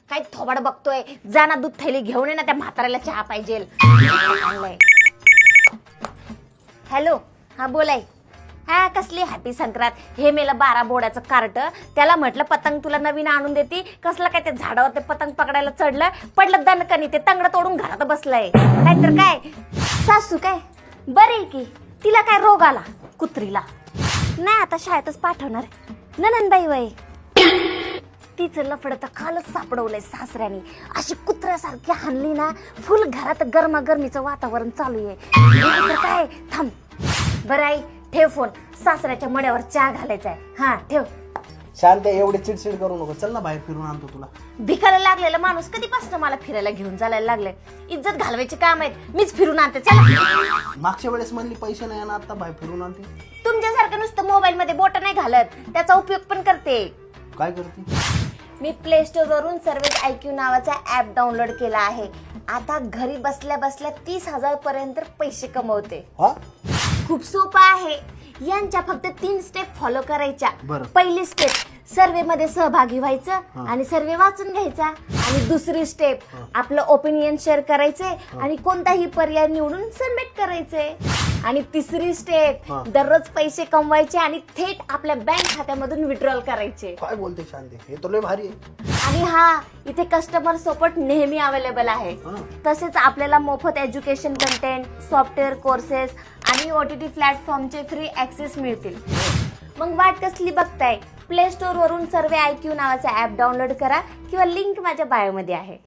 काय थोबाड बघतोय? जा ना दूध थैली घेऊन ये ना, त्या म्हाताऱ्याला चहा पाहिजे. हॅलो, हा बोलाय. हा कसली हॅपी संक्रांत. हे मेला 12 बोड्याचं कार्ट. त्याला म्हटलं पतंग तुला नवीन आणून देते. कसलं काय ते झाडावर ते पतंग पकडायला चढलं, पडलं दणकनी, ते तंगड तोडून घरात बसलंय. नाहीतर काय सासू काय बरी की, तिला काय रोग आला कुत्रीला? नाही आता शाळेतच पाठवणार. ननंदबाई वय तिचं लफड तर कालच सापडवलंय सासऱ्याने. अशी कुत्र्यासारखी हाणली ना, फुल घरात गरमागरमीचं वातावरण चालू आहे. काय थांब बरं आई, ठेव फोन. सासऱ्याच्या मड्यावर चहा घालायचा आहे. हा ठेव. शांत एवढी चिडचिड करू नको. चल ना बाहेर फिरून आणतो तुला. भिकायला लागलेला माणूस कधीपासून मला फिरायला घेऊन जायला लागलाय. इज्जत घालवायची काम आहेत, मीच फिरून आणते. चला. मागच्या वेळेस म्हणली पैसे नाही ना, आता बाहेर फिरून आणते. तुमच्यासारखं नुसतं मोबाईल मध्ये बोट नाही घालत, त्याचा उपयोग पण करते. काय करते? मी प्ले स्टोर वरून सर्विस IQ नावाचा ऍप डाउनलोड केला आहे. आता घरी बसल्या बसल्या 30,000 पर्यंत पैसे कमवते. हा, खूप सोपं आहे. यांच्या फक्त 3 स्टेप फॉलो करायच्या. बरं. पहिली स्टेप सर्वे मध्ये सहभागी व्हायचं आणि सर्वे वाचून घ्यायचा. आणि दुसरी स्टेप आपलं ओपिनियन शेअर करायचे आणि कोणताही पर्याय निवडून सबमिट करायचे. आणि तिसरी स्टेप दररोज पैसे कमवायचे आणि थेट आपल्या बँक खात्यामधून विड्रॉल करायचे. काय बोलते शांती, हे तर लय भारी आहे. आणि हा, इथे कस्टमर सपोर्ट नेहमी अवेलेबल आहे. तसेच आपल्याला मोफत एज्युकेशन कंटेंट, सॉफ्टवेअर कोर्सेस आणि OTT प्लॅटफॉर्मचे फ्री ऍक्सेस मिळतील. मग वाट कसली बघताय? प्ले स्टोर वरून सर्वे IQ नावाचा ऍप डाउनलोड करा किंवा लिंक माझ्या बायोमध्ये आहे.